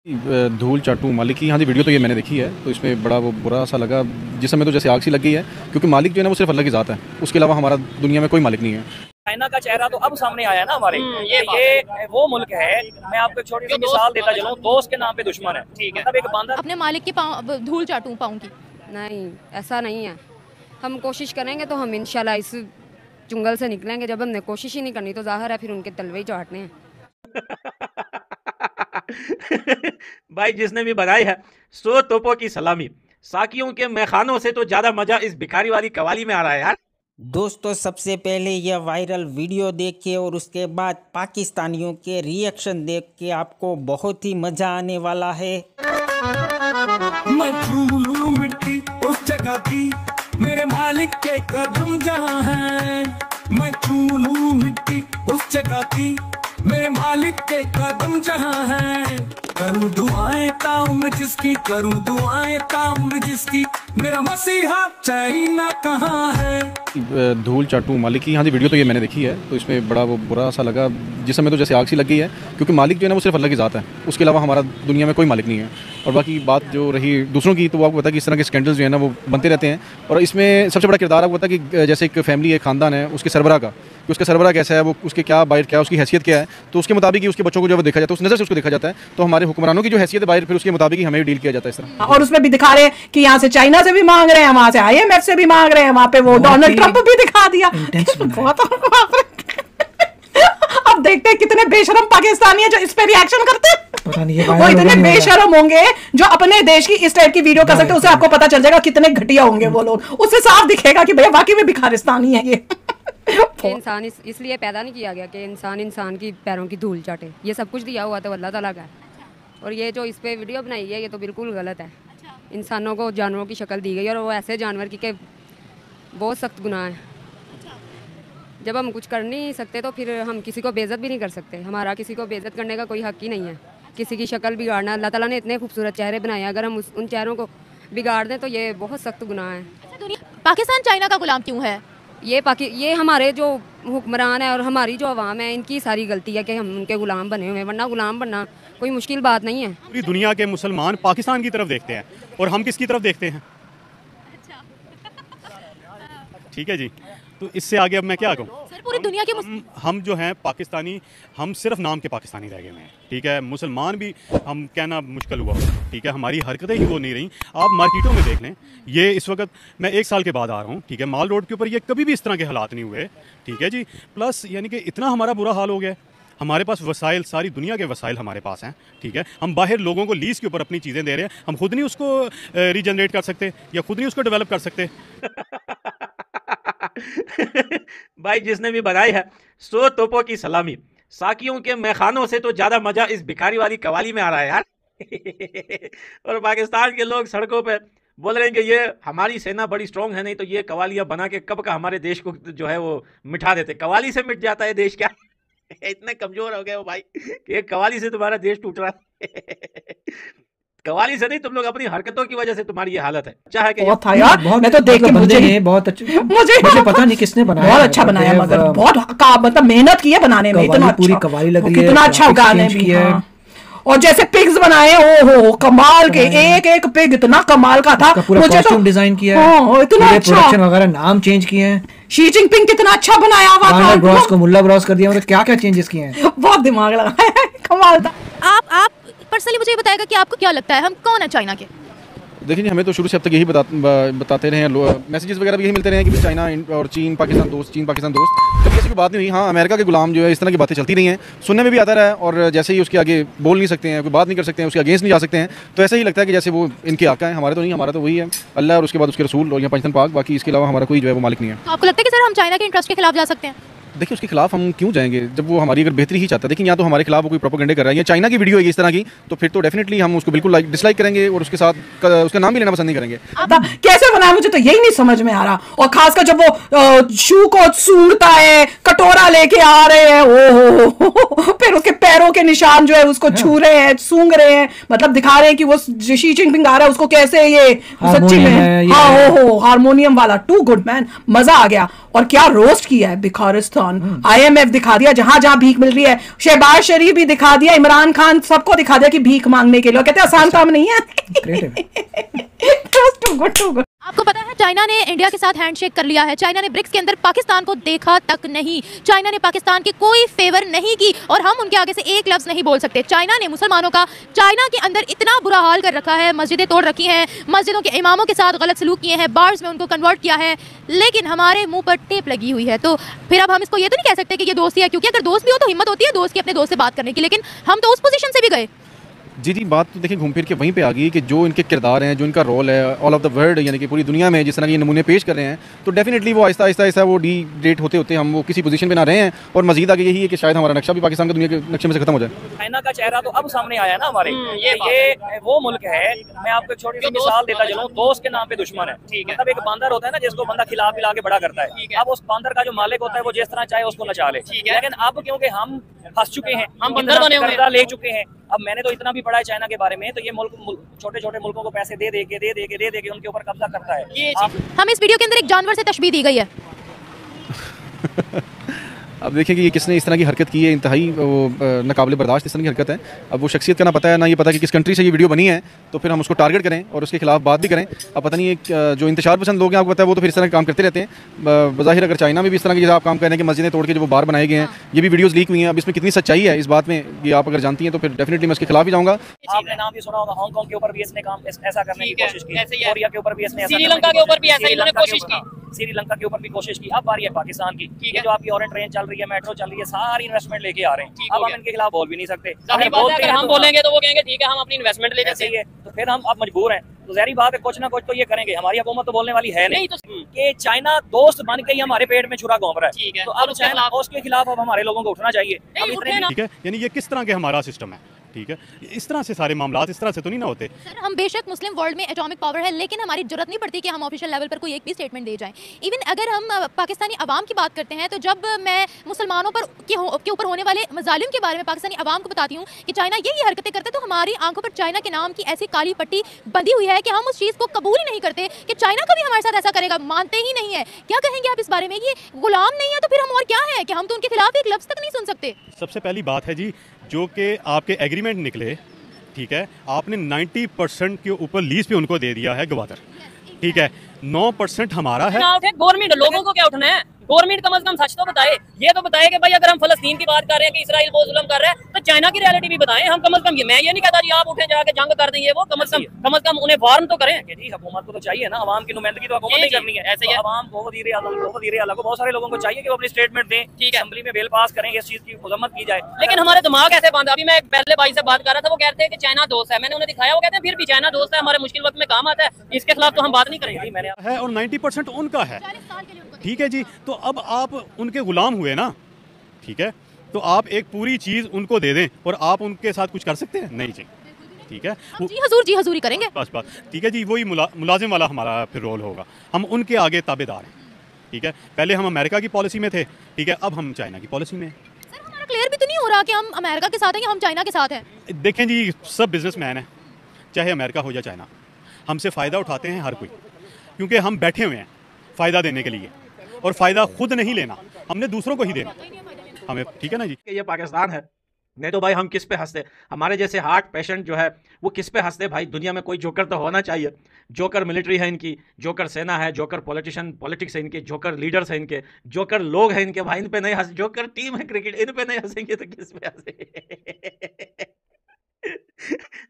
धूल चाटू मालिक की। हाँ जी, वीडियो तो ये मैंने देखी है, तो इसमें बड़ा वो बुरा सा लगा। जिस समय तो जैसे आग सी लग गई है, क्योंकि मालिक जो है ना वो सिर्फ अल्लाह की ज़ात है, उसके अलावा हमारा दुनिया में कोई मालिक नहीं है। चाइना का चेहरा तो अब सामने आया ना हमारे। ये वो मुल्क है, मैं आपको एक छोटी सी मिसाल देता चलूं, दोस्त के नाम पे दुश्मन है। ठीक है, मतलब एक बंदा अपने मालिक की धूल चाटूं पाऊं की। नहीं, ऐसा नहीं है। हम कोशिश करेंगे तो हम इंशाल्लाह इस चुंगल से निकलेंगे। जब हमने कोशिश ही नहीं करनी तो जाहिर है फिर उनके तलवे ही चाटने हैं। भाई जिसने भी बनाई है 100 तोपों की सलामी। साकियों के मैखानों से तो ज्यादा मजा इस भिखारी वाली कवाली में आ रहा है यार। दोस्तों, सबसे पहले यह वायरल वीडियो देखिए और उसके बाद पाकिस्तानियों के रिएक्शन देख के आपको बहुत ही मजा आने वाला है। मैं छू लूं मिट्टी उस जगह की, मेरे मालिक के कदम जहां हैं। मैं छू लूं मिट्टी उस जगह की, मेरे मालिक के कदम जहां हैं। करूं दुआएं ताउम्र जिसकी, करूं दुआएं ताउम्र जिसकी, मेरा मसीहा चाइना कहाँ है। धूल चाटू मालिक की। हाँ जी, वीडियो तो ये मैंने देखी है, तो इसमें बड़ा वो बुरा सा लगा। जिस समय तो जैसे आग सी लग गई है, क्योंकि मालिक जो है ना वो सिर्फ अल्लाह की ज़ात है, उसके अलावा हमारा दुनिया में कोई मालिक नहीं है। और बाकी बात जो रही दूसरों की, तो वो आपको पता है कि इस तरह के स्कैंडल्स जो है ना वो बनते रहते हैं। और इसमें सबसे बड़ा किरदार आपको पता है कि जैसे एक फैमिली, एक खानदान है, उसके सरबरा का, कि उसका सरबरा कैसा है, वो उसके क्या बाहर क्या, उसकी हैसियत क्या है, तो उसके मुताबिक ही उसके बच्चों को जो देखा जाता है, उस नज़र से उसको देखा जाता है। तो हमारे हुक्मरानों की जो हैसियत है बाहर, फिर उसके मुताबिक ही हमें डील किया जाता है इस तरह। और उसमें भी दिखा रहे हैं कि यहाँ से चाइना से भी मांग रहे हैं, वहां से IMF से भी मांग रहे हैं, वहां पे वो डोनाल्ड ट्रंप भी दिखा दिया। अब देखते हैं कितने बेशरम पाकिस्तानी है जो इस पे रिएक्शन करते हैं। पता नहीं वो इतने बेशरम होंगे जो अपने देश की इस टाइप की वीडियो कर सकते हैं। उससे आपको पता चल जाएगा कितने घटिया होंगे वो लोग। उससे साफ दिखेगा कि भैया वाकई में भिखारिस्तानी है ये। इंसान इसलिए पैदा नहीं किया गया कि इंसान की पैरों की धूल चाटे। ये सब कुछ दिया हुआ तो अल्लाह ताला का है। और ये जो इस पे वीडियो बनाई है, ये तो बिल्कुल गलत है। इंसानों को जानवरों की शक्ल दी गई और वो ऐसे जानवर की के बहुत सख्त गुनाह है। जब हम कुछ कर नहीं सकते तो फिर हम किसी को बेइज्जत भी नहीं कर सकते। हमारा किसी को बेइज्जत करने का कोई हक ही नहीं है। किसी की शक्ल बिगाड़ना, अल्लाह ताला ने इतने खूबसूरत चेहरे बनाए, अगर हम उन चेहरों को बिगाड़ दें तो ये बहुत सख्त गुनाह है। पाकिस्तान चाइना का गुलाम क्यों है? ये हमारे जो हुक्मरान है और हमारी जो अवाम है, इनकी सारी गलती है कि हम उनके गुलाम बने हुए हैं। वरना गुलाम बनना कोई मुश्किल बात नहीं है। पूरी दुनिया के मुसलमान पाकिस्तान की तरफ देखते हैं और हम किसकी तरफ देखते हैं? ठीक है जी, तो इससे आगे अब मैं क्या कहूँ? पूरी दुनिया के हम जो हैं पाकिस्तानी, हम सिर्फ नाम के पाकिस्तानी रह गए हैं। ठीक है, मुसलमान भी हम कहना मुश्किल हुआ। ठीक है, हमारी हरकतें ही वो नहीं रही। आप मार्केटों में देख लें, ये इस वक्त मैं 1 साल के बाद आ रहा हूँ। ठीक है, माल रोड के ऊपर ये कभी भी इस तरह के हालात नहीं हुए। ठीक है जी, प्लस यानी कि इतना हमारा बुरा हाल हो गया। हमारे पास वसाइल, सारी दुनिया के वसाइल हमारे पास हैं। ठीक है, हम बाहर लोगों को लीज के ऊपर अपनी चीज़ें दे रहे हैं। हम खुद नहीं उसको रीजनरेट कर सकते या खुद नहीं उसको डेवलप कर सकते। भाई जिसने भी बनाई है 100 तोपों की सलामी। साकियों के मैखानों से तो ज्यादा मजा इस भिखारी वाली कवाली में आ रहा है यार। और पाकिस्तान के लोग सड़कों पे बोल रहे हैं कि ये हमारी सेना बड़ी स्ट्रांग है, नहीं तो ये कवालियां बना के कब का हमारे देश को जो है वो मिटा देते। कवाली से मिट जाता है देश क्या? इतने कमजोर हो गए हो भाई कि एक कवाली से तुम्हारा देश टूट रहा है। कवाली से नहीं, तुम लोग अपनी हरकतों की वजह से तुम्हारी ये हालत है। चाहे कि बहुत था यार, मैं तो देख के बहुत अच्छा, मुझे पता नहीं किसने बनाया, बहुत अच्छा बनाया, मगर बहुत मतलब मेहनत की है बनाने में। इतना पूरी कवाली लग रही है, कितना अच्छा गाने भी है। और जैसे पिग्स बनाए, ओहो कमाल के, एक पिग इतना कमाल का था। पूरा कॉस्ट्यूम डिजाइन किया है, इतना अच्छा, प्रोडक्शन वगैरह, नाम चेंज किए हैं। शी जिनपिंग कितना अच्छा बनाया हुआ था, ब्रॉस को मुल्ला ब्रॉस कर दिया। मतलब क्या क्या चेंजेस किए हैं, बहुत दिमाग लगाया, कमाल था। आप पर्सनली मुझे ये बताएगा कि आपको क्या लगता है हम कौन है चाइना के? देखिए, हमें तो शुरू से अब तक यही बताते रहे हैं, मैसेजेस वगैरह भी यही मिलते रहे हैं कि चाइना और चीन पाकिस्तान दोस्त, चीन पाकिस्तान दोस्त। कभी ऐसी कोई बात नहीं हुई। हाँ, अमेरिका के गुलाम जो है, इस तरह की बातें चलती रही हैं, सुनने में भी आता रहा है। और जैसे ही उसके आगे बोल नहीं सकते हैं, कोई बात नहीं कर सकते हैं, उसके अगेंस्ट नहीं जा सकते हैं, तो ऐसा ही लगता है कि जैसे वो इनके आका हैं। हमारे तो नहीं, हमारा तो वही है अल्लाह और उसके बाद उसके रसूल और यहाँ पाकिस्तान पाक। बाकी इसके अलावा हमारा कोई जो है वो मालिक नहीं है। तो आपको लगता है कि सर हम चाइना के इंटरेस्ट के खिलाफ जा सकते हैं? देखिए, उसके खिलाफ हम क्यों जाएंगे जब वो हमारी अगर बेहतरी ही चाहता है। लेकिन या तो हमारे खिलाफ वो कोई प्रोपेगेंडा कर रहा है, या चाइना की वीडियो है इस तरह की, तो फिर तो डेफिनेटली हम उसको बिल्कुल डिसलाइक करेंगे और उसके साथ उसका नाम भी लेना पसंद नहीं करेंगे। कैसे बनाया मुझे तो यही नहीं समझ में आ रहा। और खासकर जब वो शू को सूंघता है, कटोरा लेके आ रहे हैं, ओहो, फिर उसके पैरों के निशान जो है उसको छू रहे हैं, सूंघ रहे हैं, मतलब दिखा रहे हैं कि वो शी जिनपिंग आ रहा है, उसको कैसे ये सच्ची में, हाँ, ओहो, हारमोनियम वाला। टू गुड मैन, मजा आ गया। और क्या रोस्ट किया है भिखारिस्तान ऑन, IMF दिखा दिया, जहां जहां भीख मिल रही है, शहबाज शरीफ भी दिखा दिया, इमरान खान, सबको दिखा दिया कि भीख मांगने के लिए, कहते हैं आसान काम नहीं है। आपको पता है चाइना ने इंडिया के साथ हैंडशेक कर लिया है, चाइना ने ब्रिक्स के अंदर पाकिस्तान को देखा तक नहीं, चाइना ने पाकिस्तान की कोई फेवर नहीं की और हम उनके आगे से एक लफ्ज नहीं बोल सकते। चाइना ने मुसलमानों का चाइना के अंदर इतना बुरा हाल कर रखा है, मस्जिदें तोड़ रखी हैं, मस्जिदों के इमामों के साथ गलत सलूक किए हैं, बार्स में उनको कन्वर्ट किया है, लेकिन हमारे मुंह पर टेप लगी हुई है। तो फिर अब हम इसको ये तो नहीं कह सकते कि ये दोस्ती है, क्योंकि अगर दोस्त भी हो तो हिम्मत होती है दोस्त की अपने दोस्त से बात करने की, लेकिन हम तो उस पोजीशन से भी गए। जी बात तो देखिए घूम फिर के वहीं पे आ गई कि जो इनके किरदार हैं, जो इनका रोल है ऑल ऑफ द वर्ल्ड, यानी कि पूरी दुनिया में जिस तरह के नमूने पेश कर रहे हैं, तो डेफिनेटली वो आहिस्ता आहिस्ता वो डिग्रेड होते होते हम वो किसी पोजीशन पे ना रहे हैं, और मजीद आगे यही है कि शायद हमारा नक्शा भी पाकिस्तान का दुनिया के नक्शे में से खत्म हो जाए। चाइना का चेहरा तो अब सामने आया ना हमारे, ये वो मुल्क है, मैं आपको एक छोटी सी मिसाल देता चलूं, दोस्त के नाम पे दुश्मन है। मतलब एक बंदर होता है ना जिसको बंदा खिला पिला के बड़ा करता है, अब उस बंदर का जो मालिक होता है वो जिस तरह चाहे उसको नचा ले, लेकिन अब क्योंकि हम फंस चुके हैं, हम बंदर बने हुए हैं, ले चुके हैं, अब मैंने तो इतना भी पढ़ा है चाइना के बारे में, तो ये मुल्क छोटे छोटे मुल्कों को पैसे दे दे के उनके ऊपर कब्जा करता है। हम इस वीडियो के अंदर एक जानवर से तशबीह दी गई है। अब देखें कि ये किसने इस तरह की हरकत की है, इंतहाई नाकाबिले बर्दाश्त इस तरह की हरकत है। अब वो शख्सियत का ना पता है ना ये पता कि किस कंट्री से ये वीडियो बनी है, तो फिर हम उसको टारगेट करें और उसके खिलाफ बात भी करें। अब पता नहीं जो इंतशार पसंद लोग हैं आपको पता है वो तो फिर इस तरह के काम करते रहते हैं। बज़ाहिर अगर चाइना में भी इस तरह के आप काम कर रहे हैं कि मस्जिदें तोड़ के जो वो बार बनाए गए हैं, ये भी वीडियोज़ लीक हुई हैं, अब इसमें कितनी सच्चाई है इस बात में ये आप अगर जानती हैं तो फिर डेफिनेटली मैं इसके खिलाफ ही जाऊँगा। आपने नाम भी सुना होगा, हांगकांग के ऊपर भी इसने काम ऐसा करने की कोशिश की, कोरिया के ऊपर भी इसने, श्रीलंका के ऊपर भी ऐसा इन्होंने कोशिश की, श्रीलंका के ऊपर भी कोशिश की। अब बारी है पाकिस्तान की, ये जो आपकी ऑरेंज ट्रेन चल रही है, मेट्रो चल रही है, सारी इन्वेस्टमेंट लेके आ रहे हैं, अब हम इनके खिलाफ बोल भी नहीं सकते। अगर हम बोलेंगे तो वो कहेंगे ठीक है हम अपनी इन्वेस्टमेंट ले जाते हैं, तो फिर हम अब मजबूर हैं, तो ज़ाहिर बात है कुछ ना कुछ तो ये करेंगे। हमारी हुकूमत तो बोलने वाली है नहीं कि चाइना दोस्त बन के ही हमारे पेट में छुरा घोंप रहा है, तो अब चाइना उसके खिलाफ अब हमारे लोगों को उठना चाहिए। ठीक है, यानी ये किस तरह के हमारा सिस्टम है, ठीक है, इस तरह से सारे मामला इस तरह से तो नहीं ना होते। सर हम बेशक मुस्लिम वर्ल्ड में एटॉमिक पावर है, लेकिन हमारी जरूरत नहीं पड़ती कि हम ऑफिशियल लेवल पर कोई एक भी स्टेटमेंट दे जाएं। इवन अगर हम पाकिस्तानी अवाम की बात करते हैं, तो जब मैं मुसलमानों पर के ऊपर होने वाले मजालिम के बारे में पाकिस्तानी अवाम को बताती हूँ कि चाइना यही हरकतें करते, तो हमारी आंखों पर चाइना के नाम की ऐसी काली पट्टी बंधी हुई है कि हम उस चीज़ को कबूल ही नहीं करते कि चाइना कभी हमारे साथ ऐसा करेगा, मानते ही नहीं है। क्या कहेंगे आप इस बारे में? ये गुलाम नहीं है तो फिर हम और क्या है कि हम तो उनके खिलाफ एक लफ्ज़ तक नहीं सुन सकते। सबसे पहली बात है जी, जो कि आपके एग्रीमेंट निकले, ठीक है, आपने 90% के ऊपर लीज पे उनको दे दिया है गवादर, ठीक है, 9% हमारा है। गवर्नमेंट लोगों को क्या उठना है, गवर्नमेंट कम से कम सच तो बताए, ये तो बताए कि भाई अगर हम फलस्तीन की बात कर रहे हैं कि इसराइल बहुत जुल्म कर रहा है, तो चाइना की रियलिटी भी बताएं। हम कम से कम, ये मैं ये नहीं कहता जी आप उठे जाके जंग कर देंगे, वो कम से कम उन्हें वार्न तो करें कि जी हुकूमत को तो चाहिए ना, आवाम की नुमाइंदगी तो हुकूमत नहीं करनी है, ऐसे ही आवाम को वज़ीर आला को बहुत सारे लोगों को चाहिए कि वो अपनी स्टेटमेंट दें, ठीक है, असेंबली में बिल पास करें, इस चीज़ की मजम्मत की जाए। लेकिन हमारे दिमाग ऐसे बंद। अभी मैं पहले भाई से बात कर रहा था, वो कहते हैं कि चाइना दोस्त है, मैंने उन्हें दिखाया, वो कहते हैं फिर भी चाइना दोस्त है, हमारे मुश्किल वक्त में काम आता है, इसके खिलाफ तो हम बात नहीं करेंगे। मैंने है और 90% उनका है, ठीक है जी, तो अब आप उनके गुलाम हुए ना, ठीक है, तो आप एक पूरी चीज़ उनको दे दें और आप उनके साथ कुछ कर सकते हैं? नहीं जी, ठीक है, जी हजूरी करेंगे बस ठीक है जी, वही मुलाजिम वाला हमारा फिर रोल होगा, हम उनके आगे ताबेदार हैं, ठीक है। पहले हम अमेरिका की पॉलिसी में थे, ठीक है, अब हम चाइना की पॉलिसी में हैं। सर हमारा क्लियर भी तो नहीं हो रहा कि हम अमेरिका के साथ हैं या हम चाइना के साथ हैं। देखें जी, सब बिजनेसमैन हैं, चाहे अमेरिका हो या चाइना, हमसे फ़ायदा उठाते हैं हर कोई, क्योंकि हम बैठे हुए हैं फ़ायदा देने के लिए, और फ़ायदा खुद नहीं लेना, हमने दूसरों को ही देना हमें, ठीक है ना जी। ये पाकिस्तान है, नहीं तो भाई हम किस पे हंसते? हमारे जैसे हार्ट पेशेंट जो है वो किस पे हंसते? भाई दुनिया में कोई जोकर तो होना चाहिए। जोकर मिलिट्री है इनकी, जोकर सेना है, जोकर पॉलिटिक्स है इनके, जोकर लीडर्स है इनके, जोकर लोग हैं इनके। भाई इन पे नहीं हंस, जोकर टीम है क्रिकेट, इन पे नहीं हंसेंगे तो किस पे हंसेंगे?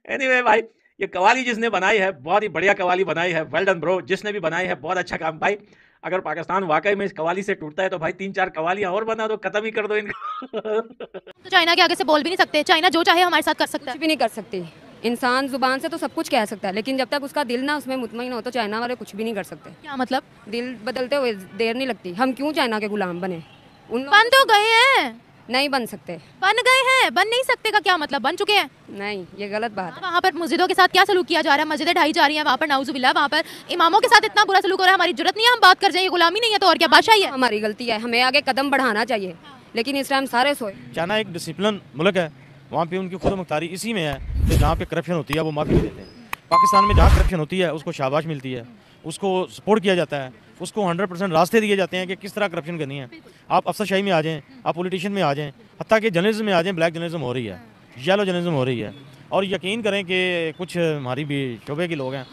एनीवे भाई, ये कवाली जिसने बनाई है बहुत ही बढ़िया कवाली बनाई है, वेल डन ब्रो, जिसने भी बनाई है बहुत अच्छा काम। भाई अगर पाकिस्तान वाकई में इस कवाली से टूटता है तो भाई 3-4 कवालियां और बना दो, खत्म ही कर दो इनको। तो चाइना के आगे से बोल भी नहीं सकते, चाइना जो चाहे हमारे साथ कर सकता है। कुछ भी नहीं कर सकती, इंसान जुबान से तो सब कुछ कह सकता है, लेकिन जब तक उसका दिल ना उसमें मुतमईन हो तो चाइना वाले कुछ भी नहीं कर सकते। क्या मतलब? दिल बदलते हुए देर नहीं लगती। हम क्यों चाइना के गुलाम बने? बन तो गए हैं, नहीं बन सकते। बन गए हैं, बन नहीं सकते का क्या मतलब? बन चुके हैं। नहीं, ये गलत बात है। वहाँ पर मस्जिदों के साथ क्या सलूक किया जा रहा है, मस्जिदें ढाई जा रही हैं वहाँ पर, नाउजुबिल्लाह, वहाँ पर इमामों के साथ इतना बुरा सलूक हो रहा है। हमारी जरूरत नहीं है हम बात कर जाए, ये गुलामी नहीं है तो और क्या बादशाही है? हमारी गलती है, हमें आगे कदम बढ़ाना चाहिए, लेकिन इस टाइम सारे सोए। चाइना एक डिसिप्लिन मुल्क है, वहाँ पे उनकी खुद मुख्तारी इसी में है कि जहाँ पे करप्शन होती है वो माफ़ी देते हैं। पाकिस्तान में जहाँ करप्शन होती है उसको शाबाश मिलती है, उसको सपोर्ट किया जाता है, उसको 100% रास्ते दिए जाते हैं कि किस तरह करप्शन करनी है। आप अफसरशाही में आ जाएं, आप पॉलिटिशियन में आ जाएं, हत्ता कि जर्नलिज्म में आ जाएं, ब्लैक जर्नलिज्म हो रही है, येलो जर्नलिज्म हो रही है। और यकीन करें कि कुछ हमारी भी शोबे के लोग हैं,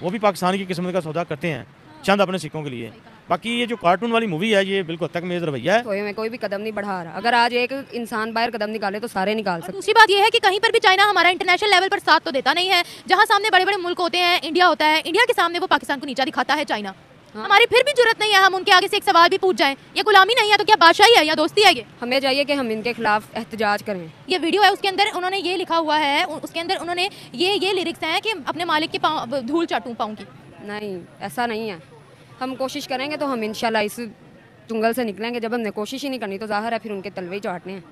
वो भी पाकिस्तान की किस्मत का सौदा करते हैं चंद अपने सिक्कों के लिए। बाकी ये जो कार्टून वाली मूवी है ये बिल्कुल तक मेज़ रवैया है। तो में कोई भी कदम नहीं बढ़ा रहा। अगर आज एक इंसान बाहर कदम निकाले तो सारे निकाल सकते। दूसरी बात ये है कि कहीं पर भी चाइना हमारा इंटरनेशनल लेवल पर साथ तो देता नहीं है। जहां सामने बड़े बड़े मुल्क होते हैं, इंडिया होता है, इंडिया के सामने वो पाकिस्तान को नीचा दिखाता है चाइना। हमारी फिर भी जरूरत नहीं है हम उनके आगे से एक सवाल भी पूछ जाएं। ये गुलामी नहीं है तो क्या बादशाही है या दोस्ती है? ये हमें चाहिए कि हम इनके खिलाफ एहतजाज करें। ये वीडियो है, उसके अंदर उन्होंने ये लिखा हुआ है, उसके अंदर उन्होंने ये लिरिक्स हैं कि अपने मालिक के धूल चाटूं पाऊं की। नहीं, ऐसा नहीं है। हम कोशिश करेंगे तो हम इंशाल्लाह इस चुंगल से निकलेंगे। जब हमने कोशिश ही नहीं करनी तो जाहिर है फिर उनके तलवे ही चाटने हैं।